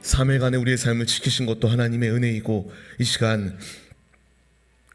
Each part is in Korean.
3일간의 우리의 삶을 지키신 것도 하나님의 은혜이고, 이 시간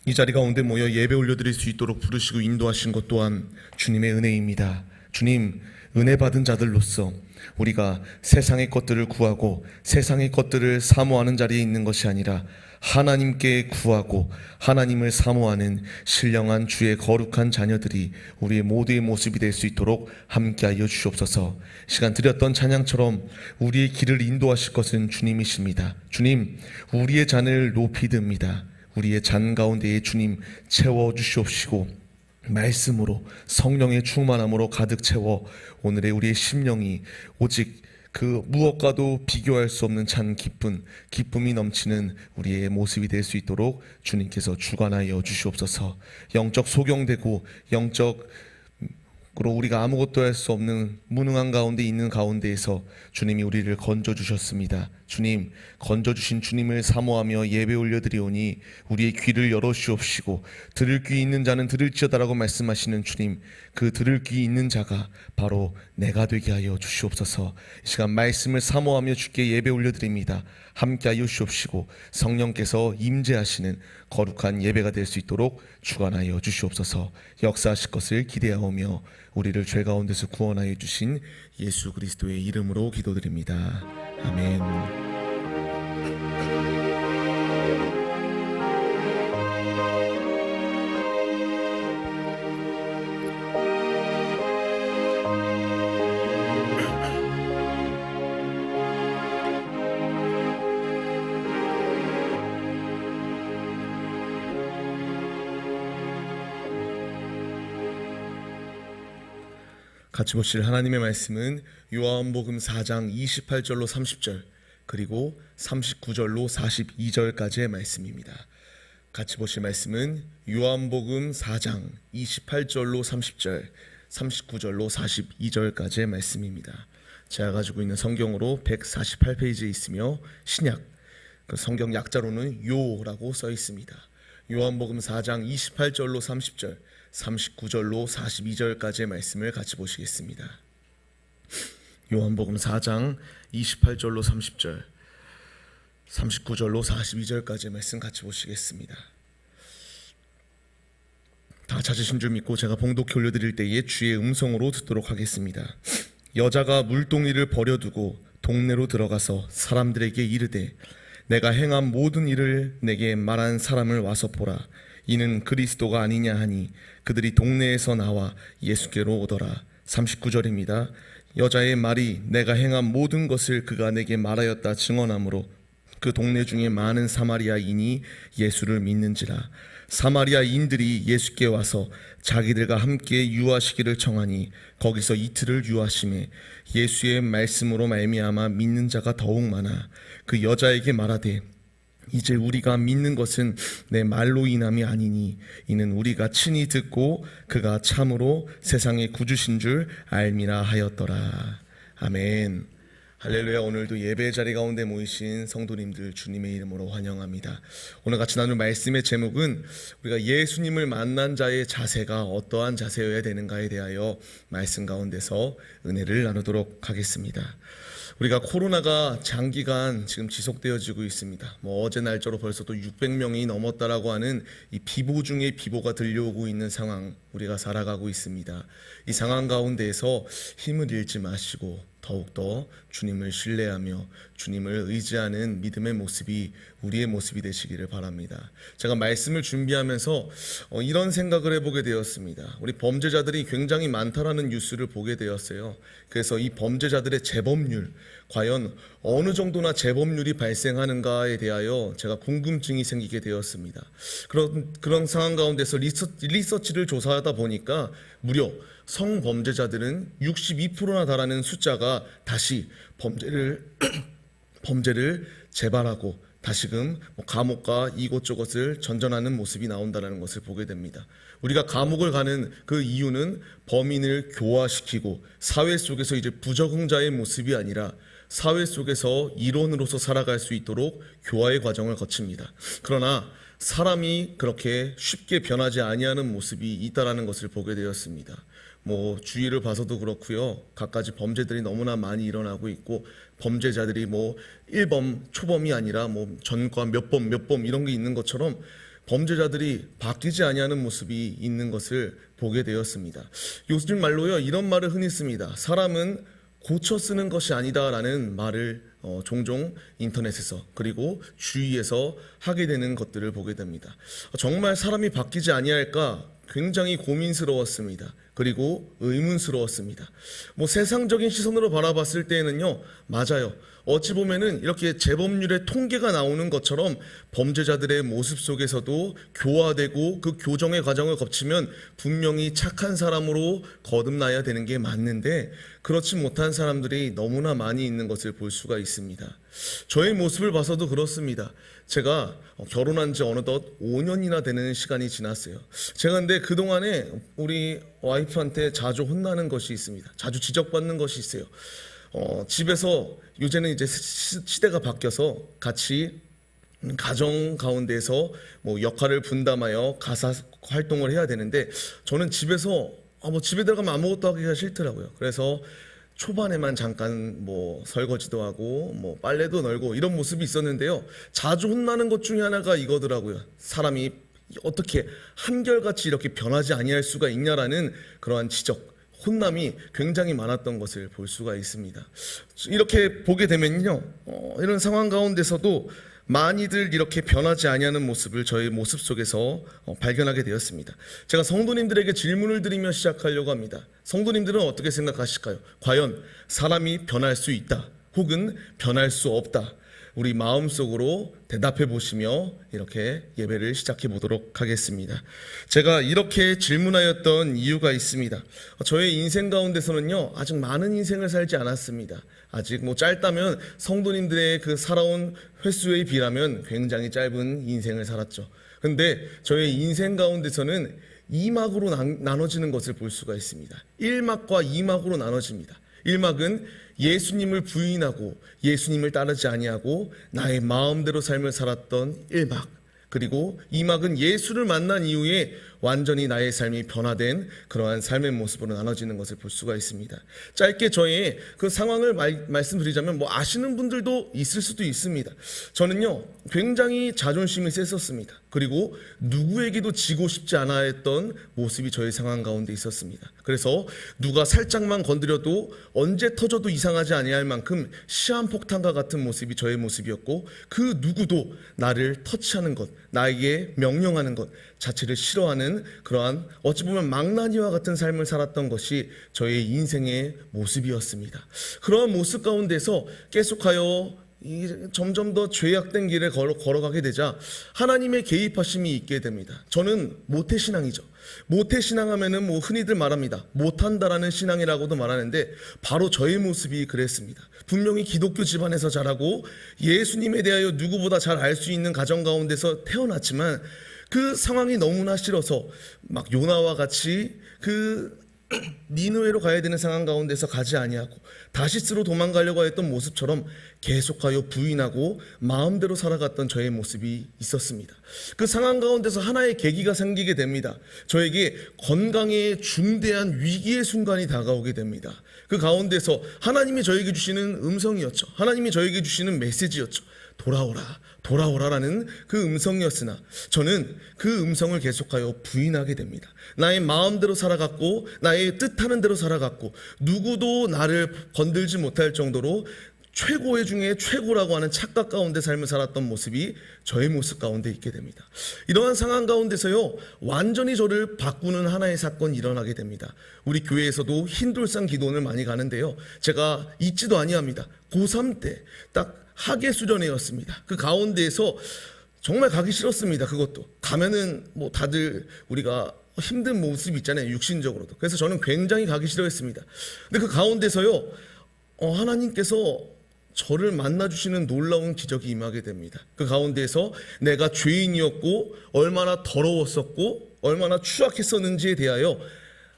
이 자리 가운데 모여 예배 올려드릴 수 있도록 부르시고 인도하신 것 또한 주님의 은혜입니다. 주님, 은혜 받은 자들로서 우리가 세상의 것들을 구하고 세상의 것들을 사모하는 자리에 있는 것이 아니라 하나님께 구하고 하나님을 사모하는 신령한 주의 거룩한 자녀들이 우리의 모두의 모습이 될 수 있도록 함께하여 주시옵소서. 시간 드렸던 찬양처럼 우리의 길을 인도하실 것은 주님이십니다. 주님, 우리의 잔을 높이 듭니다. 우리의 잔 가운데에 주님 채워주시옵시고 말씀으로 성령의 충만함으로 가득 채워 오늘의 우리의 심령이 오직 그 무엇과도 비교할 수 없는 참 기쁨이 넘치는 우리의 모습이 될 수 있도록 주님께서 주관하여 주시옵소서. 영적 소경되고 영적으로 우리가 아무것도 할 수 없는 무능한 가운데 있는 가운데에서 주님이 우리를 건져주셨습니다. 주님, 건져주신 주님을 사모하며 예배 올려드리오니 우리의 귀를 열어주옵시고 들을 귀 있는 자는 들을지어다라고 말씀하시는 주님, 그 들을 귀 있는 자가 바로 내가 되게 하여 주시옵소서. 이 시간 말씀을 사모하며 주께 예배 올려드립니다. 함께하여 주시옵시고 성령께서 임재하시는 거룩한 예배가 될 수 있도록 주관하여 주시옵소서. 역사하실 것을 기대하오며 우리를 죄 가운데서 구원하여 주신 예수 그리스도의 이름으로 기도드립니다. 아멘. 같이 보실 하나님의 말씀은 요한복음 4장 28절로 30절 그리고 39절로 42절까지의 말씀입니다. 같이 보실 말씀은 요한복음 4장 28절로 30절 39절로 42절까지의 말씀입니다. 제가 가지고 있는 성경으로 148페이지에 있으며 신약 그 성경 약자로는 요라고 써 있습니다. 요한복음 4장 28절로 30절 39절로 42절까지의 말씀을 같이 보시겠습니다. 요한복음 4장 28절로 30절 39절로 42절까지의 말씀 같이 보시겠습니다. 다 찾으신 줄 믿고 제가 봉독해 올려드릴 때에 주의 음성으로 듣도록 하겠습니다. 여자가 물동이를 버려두고 동네로 들어가서 사람들에게 이르되 내가 행한 모든 일을 내게 말한 사람을 와서 보라. 이는 그리스도가 아니냐 하니 그들이 동네에서 나와 예수께로 오더라. 39절입니다. 여자의 말이 내가 행한 모든 것을 그가 내게 말하였다 증언하므로 그 동네 중에 많은 사마리아인이 예수를 믿는지라. 사마리아인들이 예수께 와서 자기들과 함께 유하시기를 청하니 거기서 이틀을 유하심에 예수의 말씀으로 말미암아 믿는 자가 더욱 많아 그 여자에게 말하되 이제 우리가 믿는 것은 내 말로 인함이 아니니 이는 우리가 친히 듣고 그가 참으로 세상의 구주신 줄 알미라 하였더라. 아멘. 할렐루야. 오늘도 예배 자리 가운데 모이신 성도님들 주님의 이름으로 환영합니다. 오늘 같이 나눌 말씀의 제목은 우리가 예수님을 만난 자의 자세가 어떠한 자세여야 되는가에 대하여 말씀 가운데서 은혜를 나누도록 하겠습니다. 우리가 코로나가 장기간 지금 지속되어지고 있습니다. 어제 날짜로 벌써 또 600명이 넘었다라고 하는 이 비보 중에 비보가 들려오고 있는 상황 우리가 살아가고 있습니다. 이 상황 가운데에서 힘을 잃지 마시고 더욱더 주님을 신뢰하며 주님을 의지하는 믿음의 모습이 우리의 모습이 되시기를 바랍니다. 제가 말씀을 준비하면서 이런 생각을 해보게 되었습니다. 우리 범죄자들이 굉장히 많다라는 뉴스를 보게 되었어요. 그래서 이 범죄자들의 재범률 과연 어느 정도나 재범률이 발생하는가에 대하여 제가 궁금증이 생기게 되었습니다. 그런 상황 가운데서 리서치를 조사하다 보니까 무려 성범죄자들은 62%나 달하는 숫자가 다시 범죄를 재발하고 다시금 감옥과 이곳저곳을 전전하는 모습이 나온다는 것을 보게 됩니다. 우리가 감옥을 가는 그 이유는 범인을 교화시키고 사회 속에서 이제 부적응자의 모습이 아니라 사회 속에서 일원으로서 살아갈 수 있도록 교화의 과정을 거칩니다. 그러나 사람이 그렇게 쉽게 변하지 아니하는 모습이 있다라는 것을 보게 되었습니다. 뭐 주위를 봐서도 그렇고요. 갖가지 범죄들이 너무나 많이 일어나고 있고 범죄자들이 뭐 1범 초범이 아니라 뭐 전과 몇 범 이런 게 있는 것처럼 범죄자들이 바뀌지 아니하는 모습이 있는 것을 보게 되었습니다. 요즘 말로요 이런 말을 흔히 씁니다. 사람은 고쳐 쓰는 것이 아니다라는 말을 종종 인터넷에서 그리고 주위에서 하게 되는 것들을 보게 됩니다. 정말 사람이 바뀌지 아니할까 굉장히 고민스러웠습니다. 그리고 의문스러웠습니다. 뭐 세상적인 시선으로 바라봤을 때에는요, 맞아요. 어찌 보면은 이렇게 재범률의 통계가 나오는 것처럼 범죄자들의 모습 속에서도 교화되고 그 교정의 과정을 거치면 분명히 착한 사람으로 거듭나야 되는 게 맞는데 그렇지 못한 사람들이 너무나 많이 있는 것을 볼 수가 있습니다. 저의 모습을 봐서도 그렇습니다. 제가 결혼한 지 어느덧 5년이나 되는 시간이 지났어요. 제가 근데 그동안에 우리 와이프한테 자주 혼나는 것이 있습니다. 자주 지적받는 것이 있어요. 집에서 요새는 이제 시대가 바뀌어서 같이 가정 가운데서 뭐 역할을 분담하여 가사 활동을 해야 되는데 저는 집에서 뭐 집에 들어가면 아무것도 하기가 싫더라고요. 그래서 초반에만 잠깐 뭐 설거지도 하고 뭐 빨래도 널고 이런 모습이 있었는데요. 자주 혼나는 것 중에 하나가 이거더라고요. 사람이 어떻게 한결같이 이렇게 변하지 아니할 수가 있냐라는 그러한 지적, 혼남이 굉장히 많았던 것을 볼 수가 있습니다. 이렇게 보게 되면요, 이런 상황 가운데서도 많이들 이렇게 변하지 아니하는 모습을 저의 모습 속에서 발견하게 되었습니다. 제가 성도님들에게 질문을 드리며 시작하려고 합니다. 성도님들은 어떻게 생각하실까요? 과연 사람이 변할 수 있다 혹은 변할 수 없다, 우리 마음속으로 대답해 보시며 이렇게 예배를 시작해 보도록 하겠습니다. 제가 이렇게 질문하였던 이유가 있습니다. 저의 인생 가운데서는요, 아직 많은 인생을 살지 않았습니다. 아직 뭐 짧다면 성도님들의 그 살아온 횟수에 비하면 굉장히 짧은 인생을 살았죠. 근데 저의 인생 가운데서는 2막으로 나눠지는 것을 볼 수가 있습니다. 1막과 2막으로 나눠집니다. 1막은 예수님을 부인하고 예수님을 따르지 아니하고 나의 마음대로 삶을 살았던 1막, 그리고 2막은 예수를 만난 이후에 완전히 나의 삶이 변화된 그러한 삶의 모습으로 나눠지는 것을 볼 수가 있습니다. 짧게 저의 그 상황을 말씀드리자면 뭐 아시는 분들도 있을 수도 있습니다. 저는요 굉장히 자존심이 셌었습니다. 그리고 누구에게도 지고 싶지 않아 했던 모습이 저의 상황 가운데 있었습니다. 그래서 누가 살짝만 건드려도 언제 터져도 이상하지 아니할 만큼 시한폭탄과 같은 모습이 저의 모습이었고, 그 누구도 나를 터치하는 것, 나에게 명령하는 것 자체를 싫어하는 그러한 어찌 보면 망나니와 같은 삶을 살았던 것이 저의 인생의 모습이었습니다. 그러한 모습 가운데서 계속하여 점점 더 죄악된 길을 걸어가게 되자 하나님의 개입하심이 있게 됩니다. 저는 모태신앙이죠. 모태신앙하면은 뭐 흔히들 말합니다. 못한다라는 신앙이라고도 말하는데 바로 저의 모습이 그랬습니다. 분명히 기독교 집안에서 자라고 예수님에 대하여 누구보다 잘 알 수 있는 가정 가운데서 태어났지만 그 상황이 너무나 싫어서 막 요나와 같이 그 니느웨로 가야 되는 상황 가운데서 가지 아니하고 다시스로 도망가려고 했던 모습처럼 계속하여 부인하고 마음대로 살아갔던 저의 모습이 있었습니다. 그 상황 가운데서 하나의 계기가 생기게 됩니다. 저에게 건강에 중대한 위기의 순간이 다가오게 됩니다. 그 가운데서 하나님이 저에게 주시는 음성이었죠. 하나님이 저에게 주시는 메시지였죠. 돌아오라, 돌아오라라는 그 음성이었으나 저는 그 음성을 계속하여 부인하게 됩니다. 나의 마음대로 살아갔고 나의 뜻하는 대로 살아갔고 누구도 나를 건들지 못할 정도로 최고의 중에 최고라고 하는 착각 가운데 삶을 살았던 모습이 저의 모습 가운데 있게 됩니다. 이러한 상황 가운데서요, 완전히 저를 바꾸는 하나의 사건이 일어나게 됩니다. 우리 교회에서도 흰돌산 기도원을 많이 가는데요, 제가 잊지도 아니합니다. 고3 때 딱 학예 수련회였습니다. 그 가운데에서 정말 가기 싫었습니다. 그것도 가면은 뭐 다들 우리가 힘든 모습이 있잖아요, 육신적으로도. 그래서 저는 굉장히 가기 싫어했습니다. 근데 그 가운데서요, 하나님께서 저를 만나주시는 놀라운 기적이 임하게 됩니다. 그 가운데에서 내가 죄인이었고 얼마나 더러웠었고 얼마나 추악했었는지에 대하여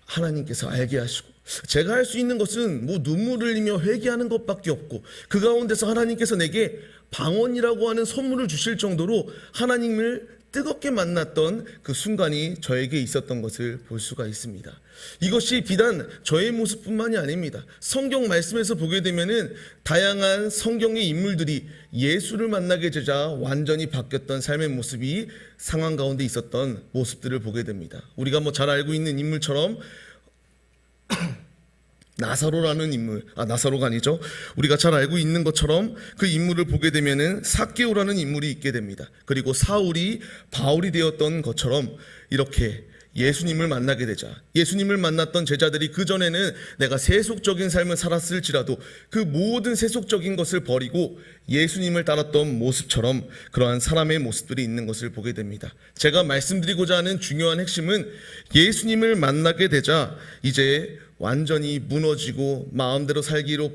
하나님께서 알게 하시고, 제가 할 수 있는 것은 뭐 눈물을 흘리며 회개하는 것밖에 없고, 그 가운데서 하나님께서 내게 방언이라고 하는 선물을 주실 정도로 하나님을 뜨겁게 만났던 그 순간이 저에게 있었던 것을 볼 수가 있습니다. 이것이 비단 저의 모습뿐만이 아닙니다. 성경 말씀에서 보게 되면은 다양한 성경의 인물들이 예수를 만나게 되자 완전히 바뀌었던 삶의 모습이 상황 가운데 있었던 모습들을 보게 됩니다. 우리가 잘 알고 있는 인물처럼 나사로라는 인물, 나사로가 아니죠. 우리가 잘 알고 있는 것처럼 그 인물을 보게 되면은 삭개오라는 인물이 있게 됩니다. 그리고 사울이 바울이 되었던 것처럼 이렇게 예수님을 만나게 되자 예수님을 만났던 제자들이 그전에는 내가 세속적인 삶을 살았을지라도 그 모든 세속적인 것을 버리고 예수님을 따랐던 모습처럼 그러한 사람의 모습들이 있는 것을 보게 됩니다. 제가 말씀드리고자 하는 중요한 핵심은 예수님을 만나게 되자 이제 완전히 무너지고 마음대로 살기로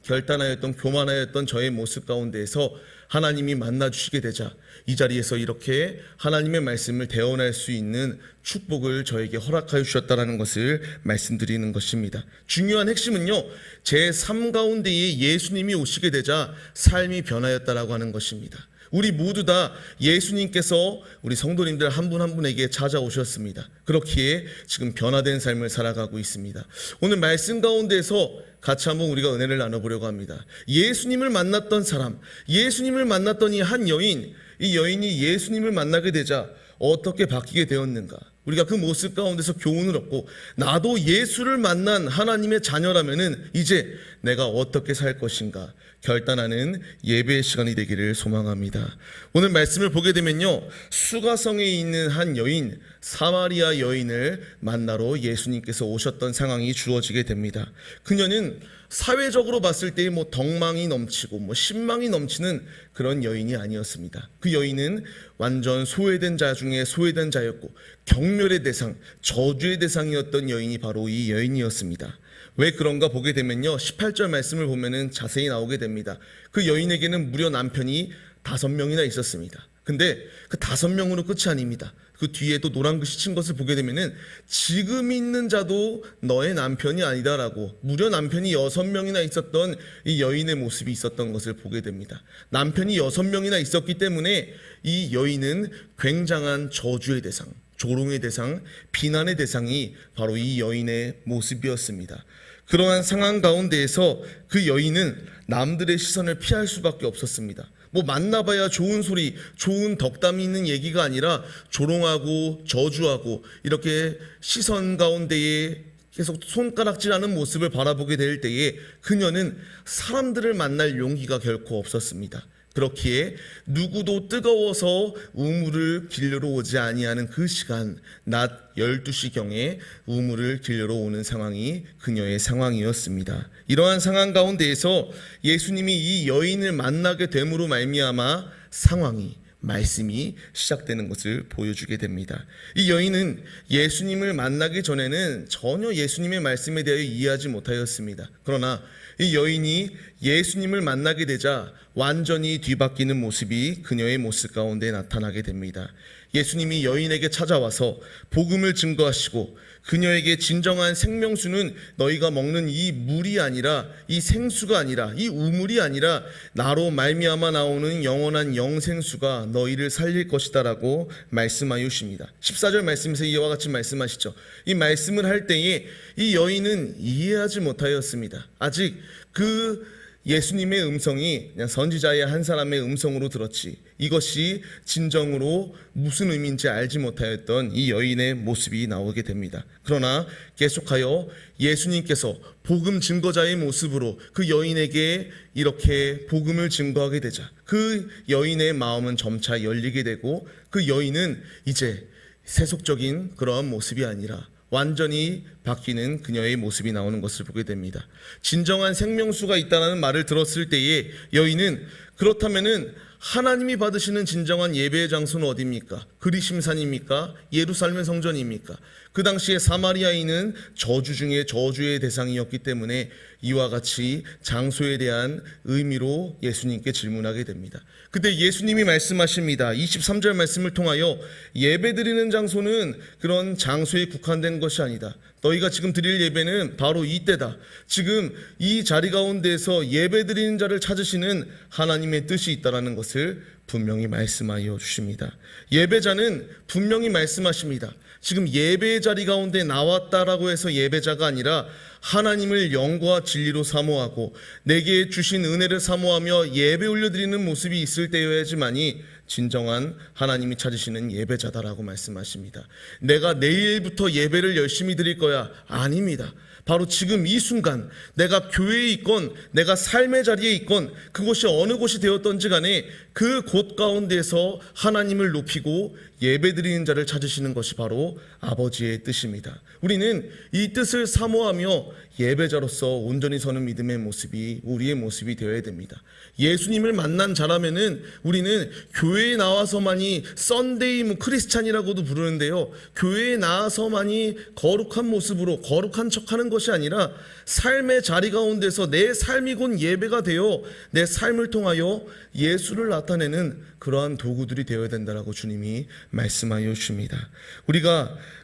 결단하였던 교만하였던 저의 모습 가운데에서 하나님이 만나주시게 되자 이 자리에서 이렇게 하나님의 말씀을 대언할 수 있는 축복을 저에게 허락하여 주셨다는 것을 말씀드리는 것입니다. 중요한 핵심은요, 제 삶 가운데에 예수님이 오시게 되자 삶이 변하였다라고 하는 것입니다. 우리 모두 다 예수님께서 우리 성도님들 한 분 한 분에게 찾아오셨습니다. 그렇기에 지금 변화된 삶을 살아가고 있습니다. 오늘 말씀 가운데서 같이 한번 우리가 은혜를 나눠보려고 합니다. 예수님을 만났던 사람, 예수님을 만났던 이 한 여인, 이 여인이 예수님을 만나게 되자 어떻게 바뀌게 되었는가? 우리가 그 모습 가운데서 교훈을 얻고 나도 예수를 만난 하나님의 자녀라면은 이제 내가 어떻게 살 것인가 결단하는 예배의 시간이 되기를 소망합니다. 오늘 말씀을 보게 되면요, 수가성에 있는 한 여인, 사마리아 여인을 만나러 예수님께서 오셨던 상황이 주어지게 됩니다. 그녀는 사회적으로 봤을 때 덕망이 넘치고 신망이 넘치는 그런 여인이 아니었습니다. 그 여인은 완전 소외된 자 중에 소외된 자였고 경멸의 대상, 저주의 대상이었던 여인이 바로 이 여인이었습니다. 왜 그런가 보게 되면요, 18절 말씀을 보면은 자세히 나오게 됩니다. 그 여인에게는 무려 남편이 5명이나 있었습니다. 근데 그 5명으로 끝이 아닙니다. 그 뒤에 또 노란 글씨 친 것을 보게 되면은 지금 있는 자도 너의 남편이 아니다라고 무려 남편이 6명이나 있었던 이 여인의 모습이 있었던 것을 보게 됩니다. 남편이 6명이나 있었기 때문에 이 여인은 굉장한 저주의 대상, 조롱의 대상, 비난의 대상이 바로 이 여인의 모습이었습니다. 그러한 상황 가운데에서 그 여인은 남들의 시선을 피할 수밖에 없었습니다. 만나봐야 좋은 소리, 좋은 덕담이 있는 얘기가 아니라 조롱하고 저주하고 이렇게 시선 가운데에 계속 손가락질하는 모습을 바라보게 될 때에 그녀는 사람들을 만날 용기가 결코 없었습니다. 그렇기에 누구도 뜨거워서 우물을 길르러 오지 아니하는 그 시간, 낮 12시경에 우물을 길르러 오는 상황이 그녀의 상황이었습니다. 이러한 상황 가운데에서 예수님이 이 여인을 만나게 됨으로 말미암아 상황이, 말씀이 시작되는 것을 보여주게 됩니다. 이 여인은 예수님을 만나기 전에는 전혀 예수님의 말씀에 대하여 이해하지 못하였습니다. 그러나 이 여인이 예수님을 만나게 되자 완전히 뒤바뀌는 모습이 그녀의 모습 가운데 나타나게 됩니다. 예수님이 여인에게 찾아와서 복음을 증거하시고 그녀에게 진정한 생명수는 너희가 먹는 이 물이 아니라, 이 생수가 아니라, 이 우물이 아니라 나로 말미암아 나오는 영원한 영생수가 너희를 살릴 것이다 라고 말씀하여 주십니다. 14절 말씀에서 이와 같이 말씀하시죠. 이 말씀을 할 때에 이 여인은 이해하지 못하였습니다. 아직 그 예수님의 음성이 그냥 선지자의 한 사람의 음성으로 들었지 이것이 진정으로 무슨 의미인지 알지 못하였던 이 여인의 모습이 나오게 됩니다. 그러나 계속하여 예수님께서 복음 증거자의 모습으로 그 여인에게 이렇게 복음을 증거하게 되자 그 여인의 마음은 점차 열리게 되고 그 여인은 이제 세속적인 그러한 모습이 아니라 완전히 바뀌는 그녀의 모습이 나오는 것을 보게 됩니다. 진정한 생명수가 있다는 말을 들었을 때에 여인은 그렇다면은 하나님이 받으시는 진정한 예배의 장소는 어디입니까? 그리심산입니까? 예루살렘 성전입니까? 그 당시에 사마리아인은 저주 중에 저주의 대상이었기 때문에 이와 같이 장소에 대한 의미로 예수님께 질문하게 됩니다. 그때 예수님이 말씀하십니다. 23절 말씀을 통하여 예배드리는 장소는 그런 장소에 국한된 것이 아니다. 너희가 지금 드릴 예배는 바로 이때다. 지금 이 자리 가운데에서 예배드리는 자를 찾으시는 하나님의 뜻이 있다라는 것을 분명히 말씀하여 주십니다. 예배자는 분명히 말씀하십니다. 지금 예배의 자리 가운데 나왔다라고 해서 예배자가 아니라 하나님을 영과 진리로 사모하고 내게 주신 은혜를 사모하며 예배 올려드리는 모습이 있을 때여야지만이 진정한 하나님이 찾으시는 예배자다라고 말씀하십니다. 내가 내일부터 예배를 열심히 드릴 거야. 아닙니다. 바로 지금 이 순간 내가 교회에 있건 내가 삶의 자리에 있건 그곳이 어느 곳이 되었던지 간에 그 곳 가운데서 하나님을 높이고 예배드리는 자를 찾으시는 것이 바로 아버지의 뜻입니다. 우리는 이 뜻을 사모하며 예배자로서 온전히 서는 믿음의 모습이 우리의 모습이 되어야 됩니다. 예수님을 만난 자라면은 우리는 교회에 나와서만이 썬데이 크리스찬이라고도 부르는데요, 교회에 나와서만이 거룩한 모습으로 거룩한 척하는 것이 아니라 삶의 자리 가운데서 내 삶이 곧 예배가 되어 내 삶을 통하여 예수를 나타내는 그러한 도구들이 되어야 된다라고 주님이 말씀하여 주십니다.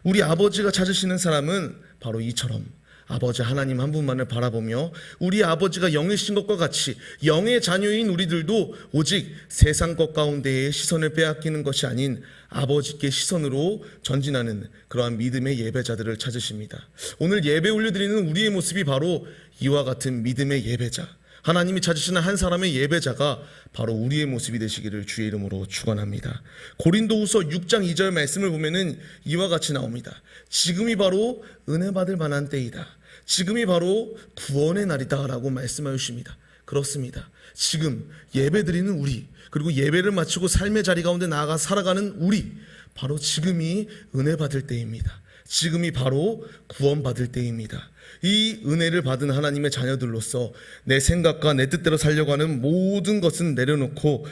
우리 아버지가 찾으시는 사람은 바로 이처럼 아버지 하나님 한 분만을 바라보며 우리 아버지가 영이신 것과 같이 영의 자녀인 우리들도 오직 세상 것 가운데에 시선을 빼앗기는 것이 아닌 아버지께 시선으로 전진하는 그러한 믿음의 예배자들을 찾으십니다. 오늘 예배 올려드리는 우리의 모습이 바로 이와 같은 믿음의 예배자, 하나님이 찾으시는 한 사람의 예배자가 바로 우리의 모습이 되시기를 주의 이름으로 축원합니다. 고린도후서 6장 2절 말씀을 보면은 이와 같이 나옵니다. 지금이 바로 은혜 받을 만한 때이다. 지금이 바로 구원의 날이다 라고 말씀하여 주십니다. 그렇습니다. 지금 예배드리는 우리, 그리고 예배를 마치고 삶의 자리 가운데 나아가 살아가는 우리, 바로 지금이 은혜 받을 때입니다. 지금이 바로 구원 받을 때입니다. 이 은혜를 받은 하나님의 자녀들로서 내 생각과 내 뜻대로 살려고 하는 모든 것은 내려놓고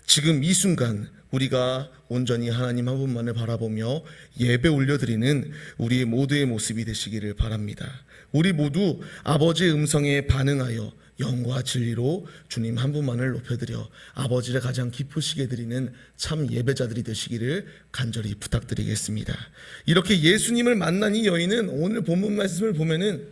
지금 이 순간 우리가 온전히 하나님 한 분만을 바라보며 예배 올려드리는 우리의 모두의 모습이 되시기를 바랍니다. 우리 모두 아버지의 음성에 반응하여 영과 진리로 주님 한 분만을 높여드려 아버지를 가장 기쁘시게 드리는 참 예배자들이 되시기를 간절히 부탁드리겠습니다. 이렇게 예수님을 만난 이 여인은 오늘 본문 말씀을 보면은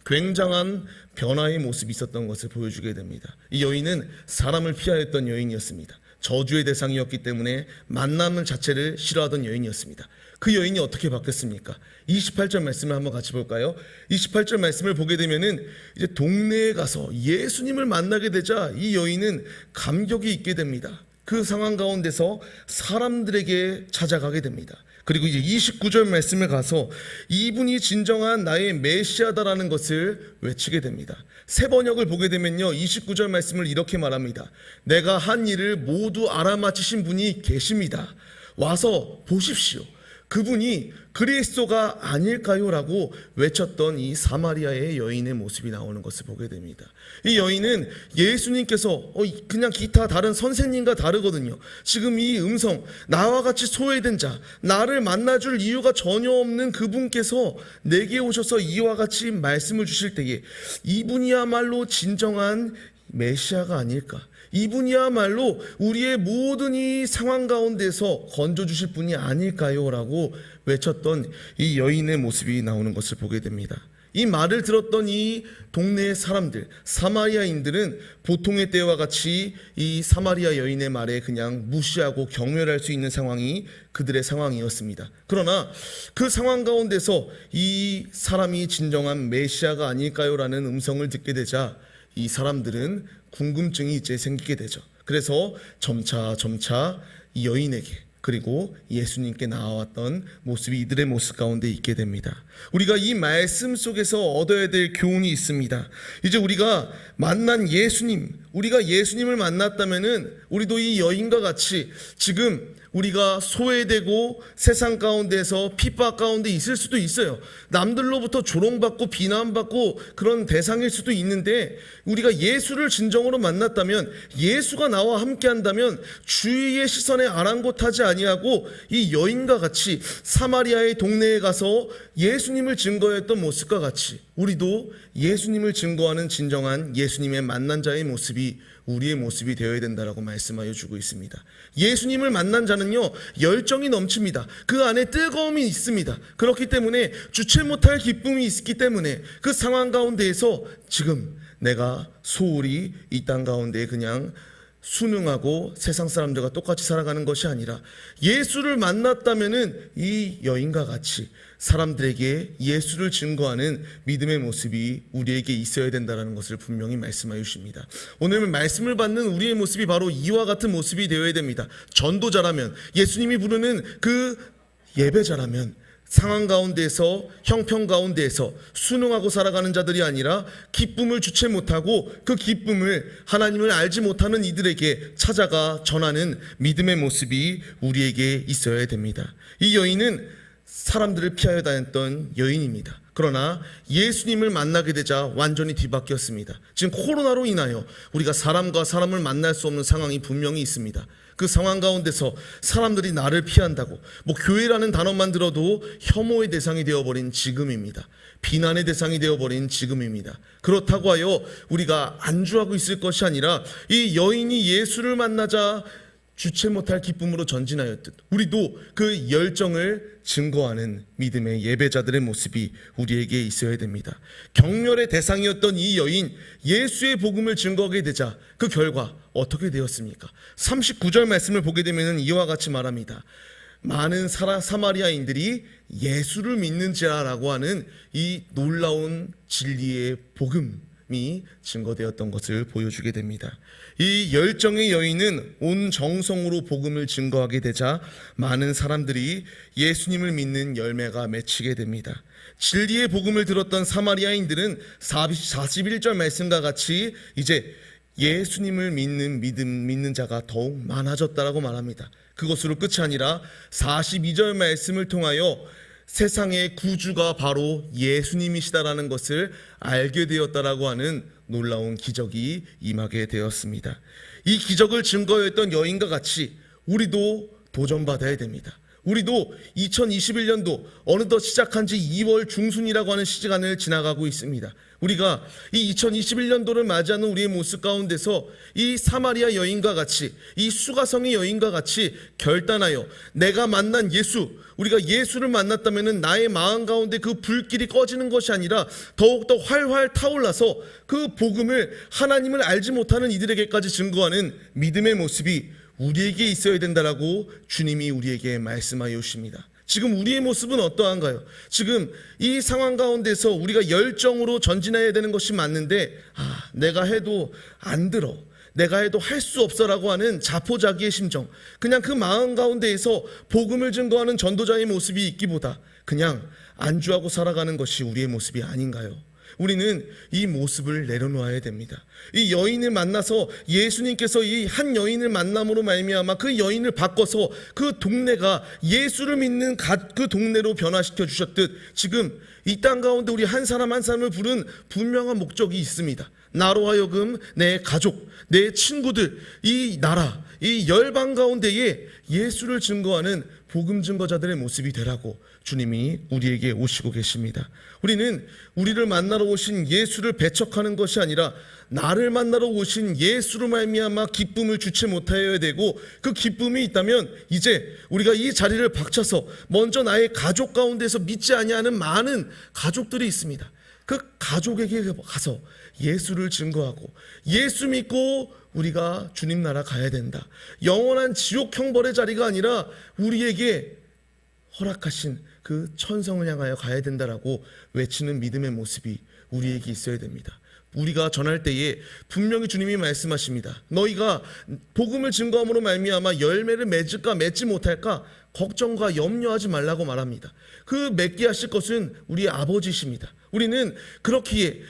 굉장한 변화의 모습이 있었던 것을 보여주게 됩니다. 이 여인은 사람을 피하였던 여인이었습니다. 저주의 대상이었기 때문에 만남 자체를 싫어하던 여인이었습니다. 그 여인이 어떻게 바뀌었습니까? 28절 말씀을 한번 같이 볼까요? 28절 말씀을 보게 되면은 이제 동네에 가서 예수님을 만나게 되자 이 여인은 감격이 있게 됩니다. 그 상황 가운데서 사람들에게 찾아가게 됩니다. 그리고 이제 29절 말씀을 가서 이분이 진정한 나의 메시아다라는 것을 외치게 됩니다. 세 번역을 보게 되면요, 29절 말씀을 이렇게 말합니다. 내가 한 일을 모두 알아맞히신 분이 계십니다. 와서 보십시오. 그분이 그리스도가 아닐까요? 라고 외쳤던 이 사마리아의 여인의 모습이 나오는 것을 보게 됩니다. 이 여인은 예수님께서 그냥 기타 다른 선생님과 다르거든요. 지금 이 음성, 나와 같이 소외된 자, 나를 만나줄 이유가 전혀 없는 그분께서 내게 오셔서 이와 같이 말씀을 주실 때에 이분이야말로 진정한 메시아가 아닐까, 이분이야말로 우리의 모든 이 상황 가운데서 건져주실 분이 아닐까요? 라고 외쳤던 이 여인의 모습이 나오는 것을 보게 됩니다. 이 말을 들었던 이 동네의 사람들, 사마리아인들은 보통의 때와 같이 이 사마리아 여인의 말에 그냥 무시하고 경멸할 수 있는 상황이 그들의 상황이었습니다. 그러나 그 상황 가운데서 이 사람이 진정한 메시아가 아닐까요? 라는 음성을 듣게 되자 이 사람들은 궁금증이 이제 생기게 되죠. 그래서 점차 이 여인에게 그리고 예수님께 나와왔던 모습이 이들의 모습 가운데 있게 됩니다. 우리가 이 말씀 속에서 얻어야 될 교훈이 있습니다. 이제 우리가 만난 예수님, 우리가 예수님을 만났다면은 우리도 이 여인과 같이 지금 우리가 소외되고 세상 가운데서 핍박 가운데 있을 수도 있어요. 남들로부터 조롱받고 비난받고 그런 대상일 수도 있는데 우리가 예수를 진정으로 만났다면, 예수가 나와 함께 한다면 주위의 시선에 아랑곳하지 아니하고 이 여인과 같이 사마리아의 동네에 가서 예수님을 증거했던 모습과 같이 우리도 예수님을 증거하는 진정한 예수님의 만난 자의 모습이 우리의 모습이 되어야 된다라고 말씀하여 주고 있습니다. 예수님을 만난 자는요, 열정이 넘칩니다. 그 안에 뜨거움이 있습니다. 그렇기 때문에 주체 못할 기쁨이 있기 때문에 그 상황 가운데에서 지금 내가 소홀히 이 땅 가운데 그냥 순응하고 세상 사람들과 똑같이 살아가는 것이 아니라 예수를 만났다면은 이 여인과 같이 사람들에게 예수를 증거하는 믿음의 모습이 우리에게 있어야 된다는 것을 분명히 말씀하여 주십니다. 오늘 말씀을 받는 우리의 모습이 바로 이와 같은 모습이 되어야 됩니다. 전도자라면, 예수님이 부르는 그 예배자라면 상황 가운데서, 형편 가운데서 순응하고 살아가는 자들이 아니라 기쁨을 주체 못하고 그 기쁨을 하나님을 알지 못하는 이들에게 찾아가 전하는 믿음의 모습이 우리에게 있어야 됩니다. 이 여인은 사람들을 피하여 다녔던 여인입니다. 그러나 예수님을 만나게 되자 완전히 뒤바뀌었습니다. 지금 코로나로 인하여 우리가 사람과 사람을 만날 수 없는 상황이 분명히 있습니다. 그 상황 가운데서 사람들이 나를 피한다고 교회라는 단어만 들어도 혐오의 대상이 되어버린 지금입니다. 비난의 대상이 되어버린 지금입니다. 그렇다고 하여 우리가 안주하고 있을 것이 아니라 이 여인이 예수를 만나자 주체 못할 기쁨으로 전진하였듯 우리도 그 열정을 증거하는 믿음의 예배자들의 모습이 우리에게 있어야 됩니다. 경멸의 대상이었던 이 여인, 예수의 복음을 증거하게 되자 그 결과 어떻게 되었습니까? 39절 말씀을 보게 되면 이와 같이 말합니다. 많은 사마리아인들이 예수를 믿는지라라고 하는 이 놀라운 진리의 복음이 증거되었던 것을 보여주게 됩니다. 이 열정의 여인은 온 정성으로 복음을 증거하게 되자 많은 사람들이 예수님을 믿는 열매가 맺히게 됩니다. 진리의 복음을 들었던 사마리아인들은 41절 말씀과 같이 이제 예수님을 믿는 자가 더욱 많아졌다라고 말합니다. 그것으로 끝이 아니라 42절 말씀을 통하여 세상의 구주가 바로 예수님이시다라는 것을 알게 되었다라고 하는 놀라운 기적이 임하게 되었습니다. 이 기적을 증거했던 여인과 같이 우리도 도전받아야 됩니다. 우리도 2021년도 어느덧 시작한 지 2월 중순이라고 하는 시간을 지나가고 있습니다. 우리가 이 2021년도를 맞이하는 우리의 모습 가운데서 이 사마리아 여인과 같이, 이 수가성의 여인과 같이 결단하여 내가 만난 예수, 우리가 예수를 만났다면 나의 마음 가운데 그 불길이 꺼지는 것이 아니라 더욱더 활활 타올라서 그 복음을, 하나님을 알지 못하는 이들에게까지 증거하는 믿음의 모습이 우리에게 있어야 된다라고 주님이 우리에게 말씀하여 주십니다. 지금 우리의 모습은 어떠한가요? 지금 이 상황 가운데서 우리가 열정으로 전진해야 되는 것이 맞는데 내가 해도 안 들어, 내가 해도 할 수 없어라고 하는 자포자기의 심정, 그냥 그 마음 가운데에서 복음을 증거하는 전도자의 모습이 있기보다 그냥 안주하고 살아가는 것이 우리의 모습이 아닌가요? 우리는 이 모습을 내려놓아야 됩니다. 이 여인을 만나서 예수님께서 이 한 여인을 만남으로 말미암아 그 여인을 바꿔서 그 동네가 예수를 믿는 그 동네로 변화시켜 주셨듯 지금 이 땅 가운데 우리 한 사람 한 사람을 부른 분명한 목적이 있습니다. 나로 하여금 내 가족, 내 친구들, 이 나라, 이 열방 가운데에 예수를 증거하는 복음 증거자들의 모습이 되라고 주님이 우리에게 오시고 계십니다. 우리는 우리를 만나러 오신 예수를 배척하는 것이 아니라 나를 만나러 오신 예수로 말미암아 기쁨을 주체 못하여야 되고, 그 기쁨이 있다면 이제 우리가 이 자리를 박차서 먼저 나의 가족 가운데서 믿지 아니하는 많은 가족들이 있습니다. 그 가족에게 가서 예수를 증거하고 예수 믿고 우리가 주님 나라 가야 된다. 영원한 지옥 형벌의 자리가 아니라 우리에게 허락하신 그 천성을 향하여 가야 된다라고 외치는 믿음의 모습이 우리에게 있어야 됩니다. 우리가 전할 때에 분명히 주님이 말씀하십니다. 너희가 복음을 증거함으로 말미암아 열매를 맺을까 맺지 못할까 걱정과 염려하지 말라고 말합니다. 그 맺게 하실 것은 우리의 아버지십니다. 우리는 그렇기에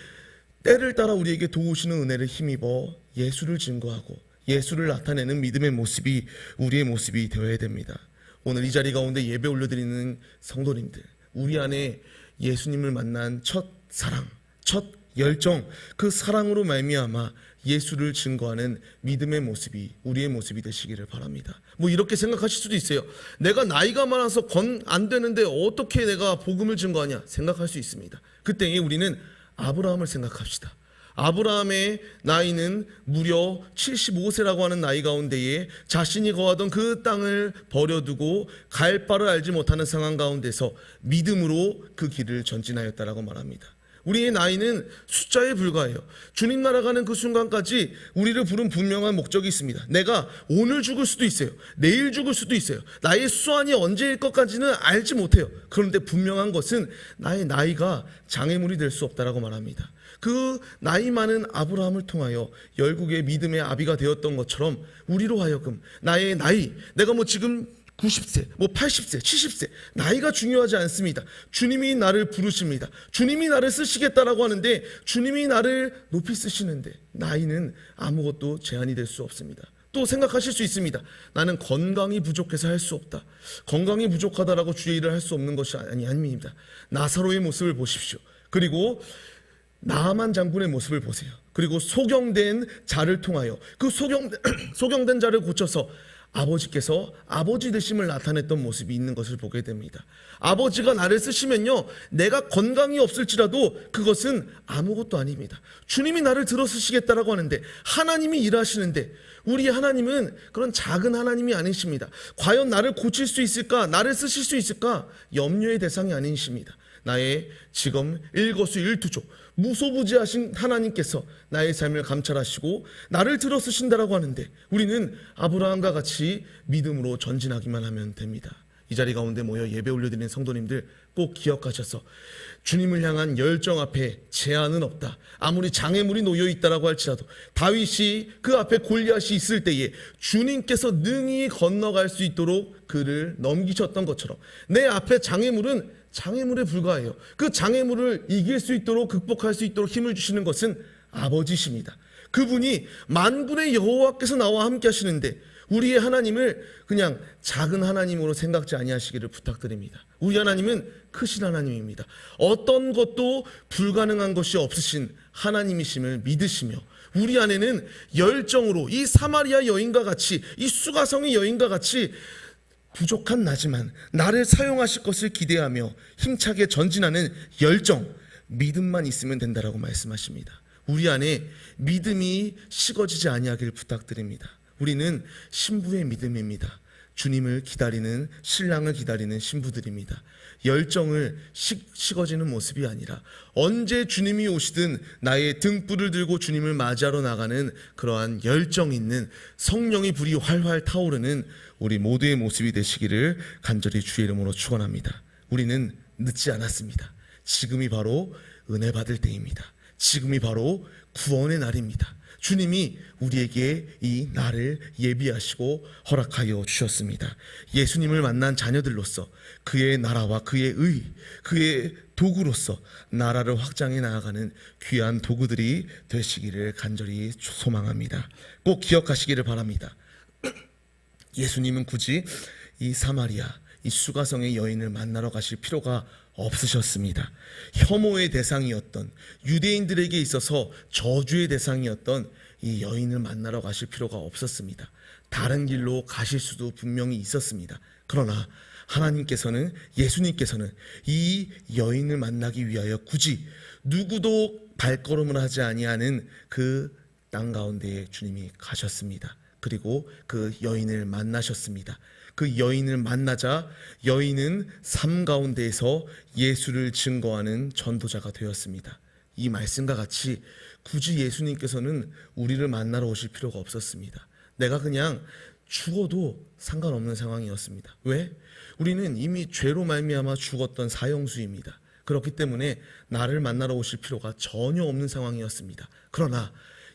때를 따라 우리에게 도우시는 은혜를 힘입어 예수를 증거하고 예수를 나타내는 믿음의 모습이 우리의 모습이 되어야 됩니다. 오늘 이 자리 가운데 예배 올려드리는 성도님들, 우리 안에 예수님을 만난 첫 사랑, 첫 열정, 그 사랑으로 말미암아 예수를 증거하는 믿음의 모습이 우리의 모습이 되시기를 바랍니다. 이렇게 생각하실 수도 있어요. 내가 나이가 많아서 안 되는데 어떻게 내가 복음을 증거하냐 생각할 수 있습니다. 그때에 우리는 아브라함을 생각합시다. 아브라함의 나이는 무려 75세라고 하는 나이 가운데에 자신이 거하던 그 땅을 버려두고 갈 바를 알지 못하는 상황 가운데서 믿음으로 그 길을 전진하였다라고 말합니다. 우리의 나이는 숫자에 불과해요. 주님 나라 가는 그 순간까지 우리를 부른 분명한 목적이 있습니다. 내가 오늘 죽을 수도 있어요. 내일 죽을 수도 있어요. 나의 수완이 언제일 것까지는 알지 못해요. 그런데 분명한 것은 나의 나이가 장애물이 될 수 없다라고 말합니다. 그 나이 많은 아브라함을 통하여 열국의 믿음의 아비가 되었던 것처럼 우리로 하여금 나의 나이, 내가 지금 90세, 80세, 70세, 나이가 중요하지 않습니다. 주님이 나를 부르십니다. 주님이 나를 쓰시겠다라고 하는데 주님이 나를 높이 쓰시는데 나이는 아무것도 제한이 될 수 없습니다. 또 생각하실 수 있습니다. 나는 건강이 부족해서 할 수 없다. 건강이 부족하다라고 주의 일을 할 수 없는 것이 아닙니다. 나사로의 모습을 보십시오. 그리고 나아만 장군의 모습을 보세요. 그리고 소경된 자를 통하여 그 소경된 자를 고쳐서 아버지께서 아버지 되심을 나타냈던 모습이 있는 것을 보게 됩니다. 아버지가 나를 쓰시면요, 내가 건강이 없을지라도 그것은 아무것도 아닙니다. 주님이 나를 들어 쓰시겠다라고 하는데, 하나님이 일하시는데, 우리 하나님은 그런 작은 하나님이 아니십니다. 과연 나를 고칠 수 있을까, 나를 쓰실 수 있을까, 염려의 대상이 아니십니다. 나의 지금 일거수일투족 무소부지하신 하나님께서 나의 삶을 감찰하시고 나를 들어 쓰신다라고 하는데, 우리는 아브라함과 같이 믿음으로 전진하기만 하면 됩니다. 이 자리 가운데 모여 예배 올려드리는 성도님들 꼭 기억하셔서 주님을 향한 열정 앞에 제한은 없다. 아무리 장애물이 놓여 있다라고 할지라도 다윗이 그 앞에 골리앗이 있을 때에 주님께서 능히 건너갈 수 있도록 그를 넘기셨던 것처럼 내 앞에 장애물은 장애물에 불과해요. 그 장애물을 이길 수 있도록, 극복할 수 있도록 힘을 주시는 것은 아버지십니다. 그분이 만군의 여호와께서 나와 함께 하시는데 우리의 하나님을 그냥 작은 하나님으로 생각지 아니하시기를 부탁드립니다. 우리 하나님은 크신 하나님입니다. 어떤 것도 불가능한 것이 없으신 하나님이심을 믿으시며 우리 안에는 열정으로 이 사마리아 여인과 같이, 이 수가성의 여인과 같이 부족한 나지만 나를 사용하실 것을 기대하며 힘차게 전진하는 열정, 믿음만 있으면 된다라고 말씀하십니다. 우리 안에 믿음이 식어지지 아니하길 부탁드립니다. 우리는 신부의 믿음입니다. 주님을 기다리는, 신랑을 기다리는 신부들입니다. 열정을 식어지는 모습이 아니라 언제 주님이 오시든 나의 등불을 들고 주님을 맞이하러 나가는 그러한 열정 있는, 성령의 불이 활활 타오르는 우리 모두의 모습이 되시기를 간절히 주의 이름으로 축원합니다. 우리는 늦지 않았습니다. 지금이 바로 은혜 받을 때입니다. 지금이 바로 구원의 날입니다. 주님이 우리에게 이 날을 예비하시고 허락하여 주셨습니다. 예수님을 만난 자녀들로서 그의 나라와 그의 의, 그의 도구로서 나라를 확장해 나아가는 귀한 도구들이 되시기를 간절히 소망합니다. 꼭 기억하시기를 바랍니다. 예수님은 굳이 이 사마리아, 이 수가성의 여인을 만나러 가실 필요가 없으셨습니다. 혐오의 대상이었던, 유대인들에게 있어서 저주의 대상이었던 이 여인을 만나러 가실 필요가 없었습니다. 다른 길로 가실 수도 분명히 있었습니다. 그러나 하나님께서는, 예수님께서는 이 여인을 만나기 위하여 굳이 누구도 발걸음을 하지 아니하는 그 땅 가운데에 주님이 가셨습니다. 그리고 그 여인을 만나셨습니다. 그 여인을 만나자 여인은 삶 가운데에서 예수를 증거하는 전도자가 되었습니다. 이 말씀과 같이 굳이 예수님께서는 우리를 만나러 오실 필요가 없었습니다. 내가 그냥 죽어도 상관없는 상황이었습니다. 왜? 우리는 이미 죄로 말미암아 죽었던 사형수입니다. 그렇기 때문에 나를 만나러 오실 필요가 전혀 없는 상황이었습니다. 그러나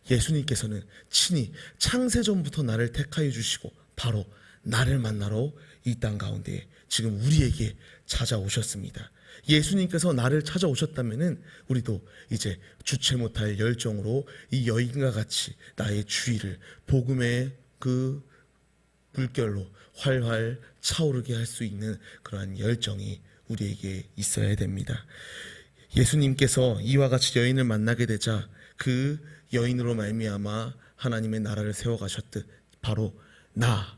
예수님께서는 친히 창세전부터 나를 택하여 주시고 바로 나를 만나러 이 땅 가운데 지금 우리에게 찾아오셨습니다. 예수님께서 나를 찾아오셨다면 우리도 이제 주체 못할 열정으로 이 여인과 같이 나의 주의를 복음의 그 물결로 활활 차오르게 할 수 있는 그러한 열정이 우리에게 있어야 됩니다. 예수님께서 이와 같이 여인을 만나게 되자 그 여인으로 말미암아 하나님의 나라를 세워가셨듯 바로 나,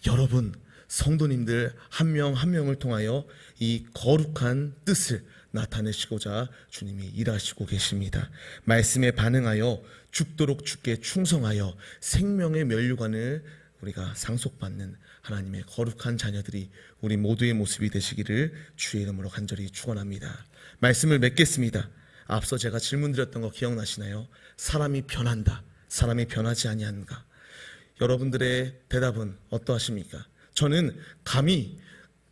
여러분, 성도님들 한 명 한 명을 통하여 이 거룩한 뜻을 나타내시고자 주님이 일하시고 계십니다. 말씀에 반응하여 죽도록 주께 충성하여 생명의 면류관을 우리가 상속받는 하나님의 거룩한 자녀들이 우리 모두의 모습이 되시기를 주의 이름으로 간절히 축원합니다. 말씀을 맺겠습니다. 앞서 제가 질문드렸던 거 기억나시나요? 사람이 변한다, 사람이 변하지 아니한가? 여러분들의 대답은 어떠하십니까? 저는 감히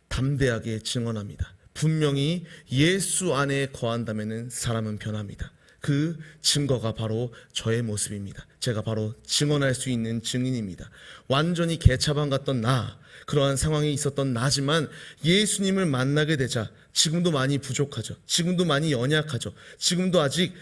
담대하게 증언합니다. 분명히 예수 안에 거한다면 사람은 변합니다. 그 증거가 바로 저의 모습입니다. 제가 바로 증언할 수 있는 증인입니다. 완전히 개차반 같던 나, 그러한 상황이 있었던 나지만 예수님을 만나게 되자 지금도 많이 부족하죠. 지금도 많이 연약하죠. 지금도 아직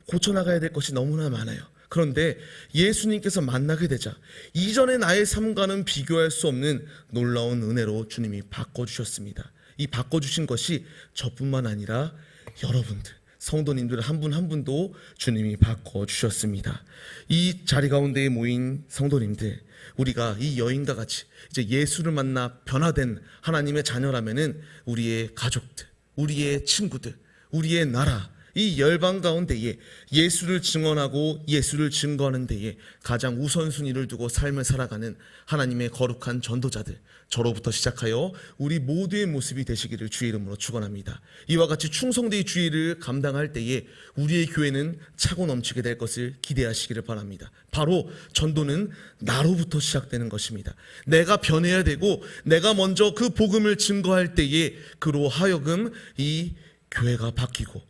고쳐나가야 될 것이 너무나 많아요. 그런데 예수님께서 만나게 되자 이전의 나의 삶과는 비교할 수 없는 놀라운 은혜로 주님이 바꿔주셨습니다. 이 바꿔주신 것이 저뿐만 아니라 여러분들, 성도님들 한 분 한 분도 주님이 바꿔주셨습니다. 이 자리 가운데에 모인 성도님들, 우리가 이 여인과 같이 이제 예수를 만나 변화된 하나님의 자녀라면은 우리의 가족들, 우리의 친구들, 우리의 나라, 이 열방 가운데에 예수를 증언하고 예수를 증거하는 데에 가장 우선순위를 두고 삶을 살아가는 하나님의 거룩한 전도자들, 저로부터 시작하여 우리 모두의 모습이 되시기를 주의 이름으로 축원합니다. 이와 같이 충성되이 주의 일을 감당할 때에 우리의 교회는 차고 넘치게 될 것을 기대하시기를 바랍니다. 바로 전도는 나로부터 시작되는 것입니다. 내가 변해야 되고 내가 먼저 그 복음을 증거할 때에 그로 하여금 이 교회가 바뀌고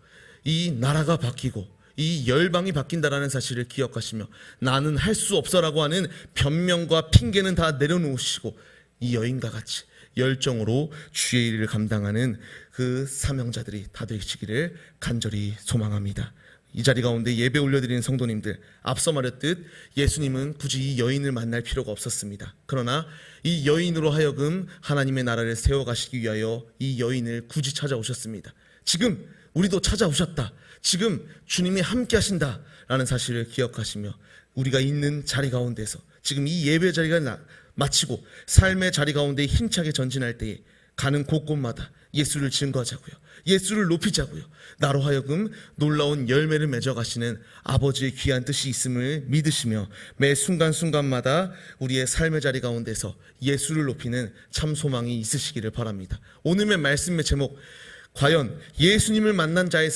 이 나라가 바뀌고 이 열방이 바뀐다라는 사실을 기억하시며 나는 할 수 없어라고 하는 변명과 핑계는 다 내려놓으시고 이 여인과 같이 열정으로 주의 일을 감당하는 그 사명자들이 다 되시기를 간절히 소망합니다. 이 자리 가운데 예배 올려드리는 성도님들, 앞서 말했듯 예수님은 굳이 이 여인을 만날 필요가 없었습니다. 그러나 이 여인으로 하여금 하나님의 나라를 세워가시기 위하여 이 여인을 굳이 찾아오셨습니다. 지금 우리도 찾아오셨다, 지금 주님이 함께 하신다라는 사실을 기억하시며 우리가 있는 자리 가운데서 지금 이 예배 자리가 마치고 삶의 자리 가운데 힘차게 전진할 때에 가는 곳곳마다 예수를 증거하자고요, 예수를 높이자고요, 나로 하여금 놀라운 열매를 맺어가시는 아버지의 귀한 뜻이 있음을 믿으시며 매 순간순간마다 우리의 삶의 자리 가운데서 예수를 높이는 참 소망이 있으시기를 바랍니다. 오늘의 말씀의 제목, 과연 예수님을 만난 자의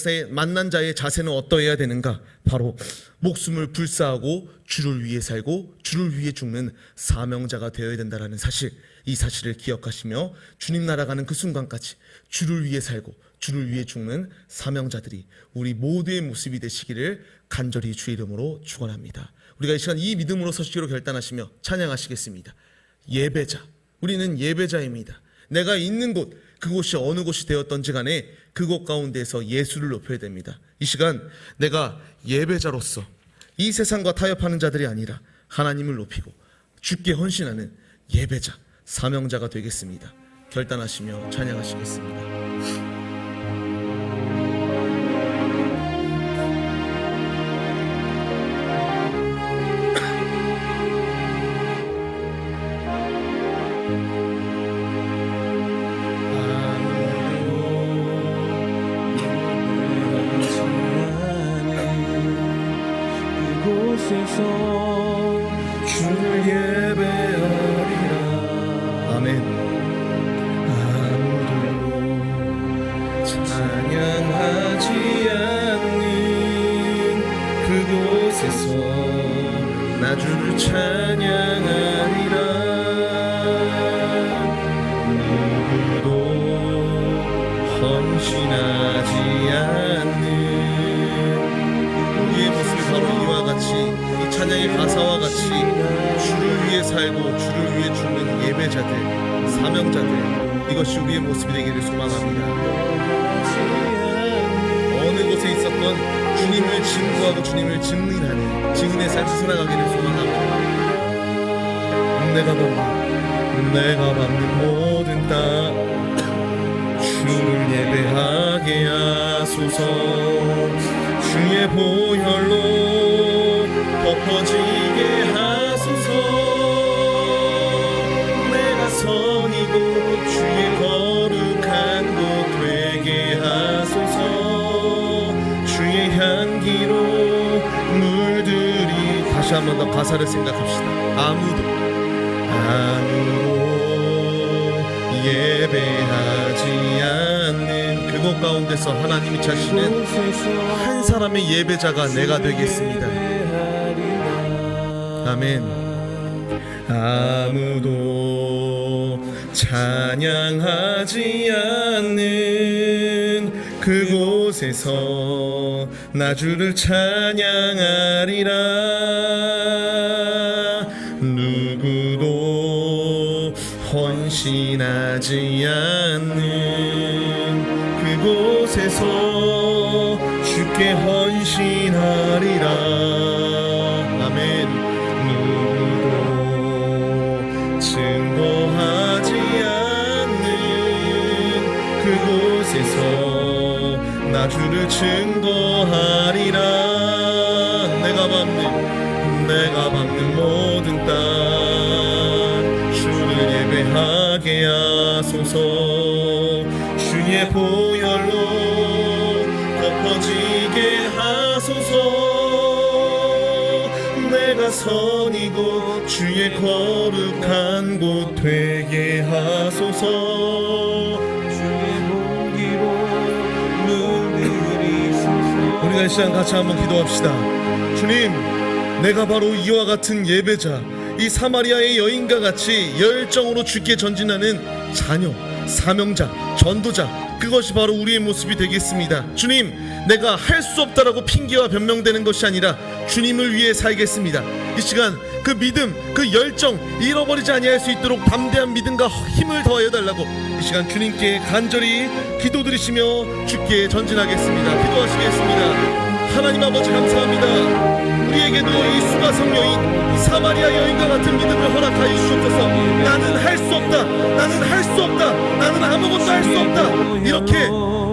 자세는 어떠해야 되는가? 바로 목숨을 불사하고 주를 위해 살고 주를 위해 죽는 사명자가 되어야 된다는 사실, 이 사실을 기억하시며 주님 날아가는 그 순간까지 주를 위해 살고 주를 위해 죽는 사명자들이 우리 모두의 모습이 되시기를 간절히 주의 이름으로 축원합니다. 우리가 이 시간 이 믿음으로 서시기로 결단하시며 찬양하시겠습니다. 예배자, 우리는 예배자입니다. 내가 있는 곳, 그곳이 어느 곳이 되었던지 간에 그곳 가운데서 예수를 높여야 됩니다. 이 시간 내가 예배자로서 이 세상과 타협하는 자들이 아니라 하나님을 높이고 주께 헌신하는 예배자, 사명자가 되겠습니다. 결단하시며 찬양하시겠습니다. 주를 예배하리라. 아멘. 아무도 찬양하지 않는 그곳에서 나 주를 찬양하리라. 누구도 헌신하지 않는 우리의 모습이 바로 이와 같이 이 찬양의 가사와 같이 주를 위해 살고 주를 위해 죽는 예배자들, 사명자들, 이것이 우리의 모습이 되기를 소망합니다. 어느 곳에 있었던 주님을 증거하고 주님을 증인하는 증인의 삶을 살아가기를 소망합니다. 내가 밟는 모든 땅 주를 예배하게 하소서. 주의 보혈로 덮어지게 하소서. 내가 선이고 주의 거룩한 곳 되게 하소서. 주의 향기로 물들이. 다시 한 번 더 가사를 생각합시다. 아무도 예배하지 않는 그곳 가운데서 하나님이 자신은 한 사람의 예배자가 내가 되겠습니다. 아멘. 아무도 찬양하지 않는 그곳에서 나 주를 찬양하리라. 누구도 헌신하지 않는 그곳에서 주께 헌신하리라. 아멘. 누구도 증거하지 않는 그곳에서 나 주를 증거하리라. 내가 밟는 모든 땅 주를 예배하게 하소서. 주의 보혈로 덮어지게 하소서. 내가 선이고 주의 거룩한 곳 되게 하소서. 주의 공기로 물들이소서. 우리가 이 시간 같이 한번 기도합시다. 주님, 내가 바로 이와 같은 예배자, 이 사마리아의 여인과 같이 열정으로 주께 전진하는 자녀, 사명자, 전도자, 그것이 바로 우리의 모습이 되겠습니다. 주님, 내가 할 수 없다라고 핑계와 변명되는 것이 아니라 주님을 위해 살겠습니다. 이 시간 그 믿음, 그 열정 잃어버리지 아니할 수 있도록 담대한 믿음과 힘을 더하여 달라고 이 시간 주님께 간절히 기도드리시며 주께 전진하겠습니다. 기도하시겠습니다. 하나님 아버지 감사합니다. 우리에게도 이 수가성 여인, 이 사마리아 여인과 같은 믿음을 허락하여 주옵소서. 나는 할 수 없다, 나는 할 수 없다, 나는 아무것도 할 수 없다, 이렇게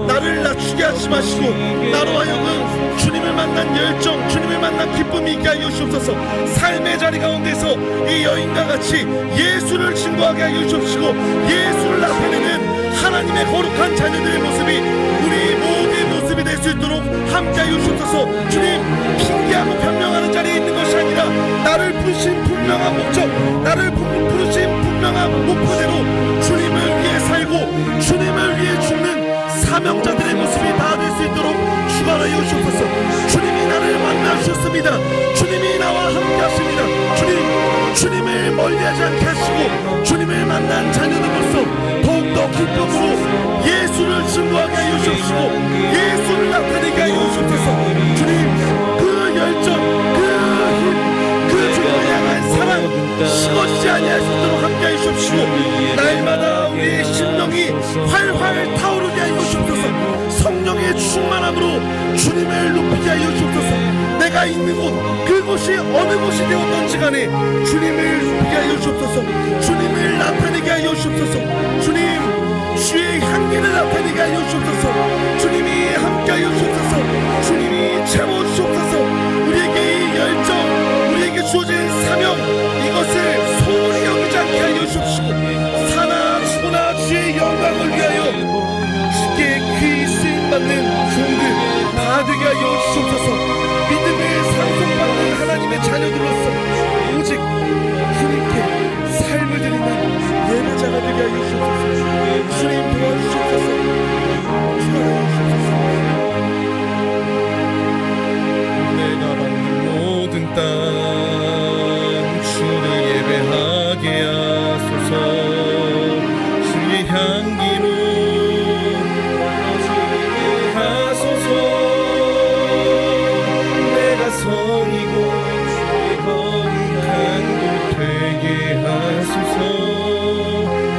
나를 낮추게 하지 마시고 나로 하여금 주님을 만난 열정, 주님을 만난 기쁨이 있게 하여 주옵소서. 삶의 자리 가운데서 이 여인과 같이 예수를 증거하게 하여 주옵시고 예수를 나타내는 하나님의 거룩한 자녀들의 모습이 우리 모두의 모습이 될 수 있도록 함께하여 주옵소서. 주님, 핑계하고 변명하는 자리에 있는 것이 아니라 나를 부르신 분명한 목적, 나를 부르신 분명한 목표대로 주님을 위해 살고 주님을 위해 죽는 사명자들의 모습이 다 될 수 있도록 축원하여 주옵소서. 주님이 나를 만나 주셨습니다. 주님이 나와 함께 하십니다. 주님을 멀리하지 않게 하시고 주님을 만난 자녀들로서 더욱더 기쁨으로 예수를 증거하게 하여 주옵시고 예수를 나타내게 하여 주옵소서. 주님, 그 열정, 그 힘, 그 주님을 향한 사랑 식어지지 아니할 수 있도록 함께 하여 주옵시고 날마다 우리의 심령이 활활 타오르게 하여 주옵소서. 성령의 충만함으로 주님을 높이게 하여 주옵소서. 내가 있는 곳, 그곳이 어느 곳이 되었던지 간에 주님을 높이게 하여 주옵소서. 주님을 나타내게 하여 주옵소서. 주님, 주의 향기를 나타내게 하여 주옵소서. 주님이 함께 하여 주옵소서. 주님이 채워주옵소서. 우리에게 이 열정, 우리에게 주어진 사명, 이것을 소홀히 여기지 않게 하여 주옵시고 사나 죽으나 주의 영광을 위하여 쉽게 귀히 쓰임받는 종들 다 되게 하여 주옵소서. 믿음을 상속받는 하나님의 자녀들로서 오직 주님께 삶을 드리는 예배자가 되게 하여 주옵소서. 주님 도와주옵소서. 축원하여 주옵소서. 내가 받는 모든 땅 주를 예배하게 하소서. 주의 향기로 하소서. 내가 성이고 주의 거룩한 곳 되게 하소서.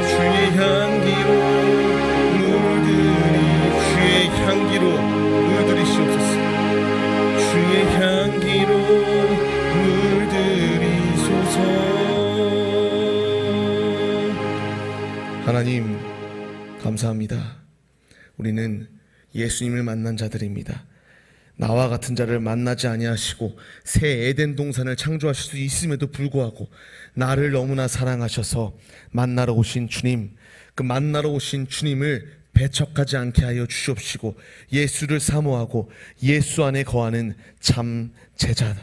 주의 향기로 물들이시옵소서. 주의 향기로 물들이소서. 하나님 감사합니다. 우리는 예수님을 만난 자들입니다. 나와 같은 자를 만나지 아니하시고 새 에덴 동산을 창조하실 수 있음에도 불구하고 나를 너무나 사랑하셔서 만나러 오신 주님, 그 만나러 오신 주님을 배척하지 않게 하여 주시옵시고 예수를 사모하고 예수 안에 거하는 참 제자,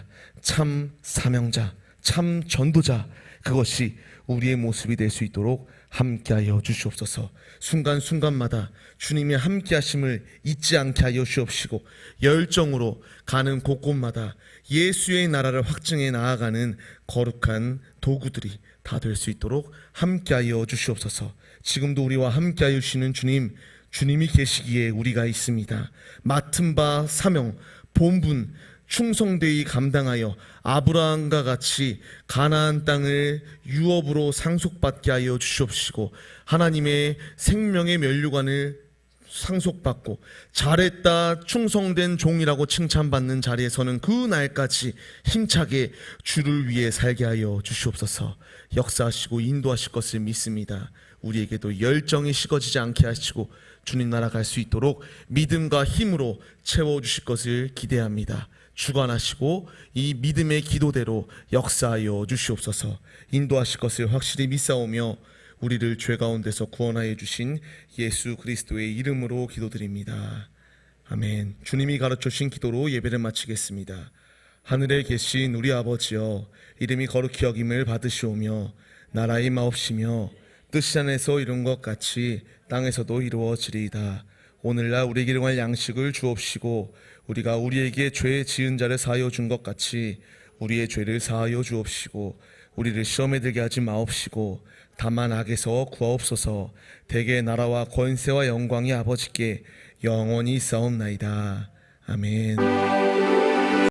참 사명자, 참 전도자, 그것이 우리의 모습이 될 수 있도록 함께하여 주시옵소서. 순간순간마다 주님의 함께하심을 잊지 않게 하여 주옵시고 열정으로 가는 곳곳마다 예수의 나라를 확증해 나아가는 거룩한 도구들이 다 될 수 있도록 함께하여 주시옵소서. 지금도 우리와 함께하여 주시는 주님이 계시기에 우리가 있습니다. 맡은 바 사명, 본분 충성되이 감당하여 아브라함과 같이 가나안 땅을 유업으로 상속받게 하여 주시옵시고 하나님의 생명의 면류관을 상속받고 잘했다 충성된 종이라고 칭찬받는 자리에 서는 그 날까지 힘차게 주를 위해 살게 하여 주시옵소서. 역사하시고 인도하실 것을 믿습니다. 우리에게도 열정이 식어지지 않게 하시고 주님 나라 갈 수 있도록 믿음과 힘으로 채워주실 것을 기대합니다. 주관하시고 이 믿음의 기도대로 역사하여 주시옵소서. 인도하실 것을 확실히 믿사오며 우리를 죄 가운데서 구원하여 주신 예수 그리스도의 이름으로 기도드립니다. 아멘. 주님이 가르쳐 주신 기도로 예배를 마치겠습니다. 하늘에 계신 우리 아버지여, 이름이 거룩히 여김을 받으시오며 나라의 마옵시며 뜻이 하늘에서 이룬 것 같이 땅에서도 이루어지리이다. 오늘날 우리에게 일용할 양식을 주옵시고 우리가 우리에게 죄 지은 자를 사하여 준 것 같이 우리의 죄를 사하여 주옵시고 우리를 시험에 들게 하지 마옵시고 다만 악에서 구하옵소서. 대개 나라와 권세와 영광이 아버지께 영원히 있사옵나이다. 아멘.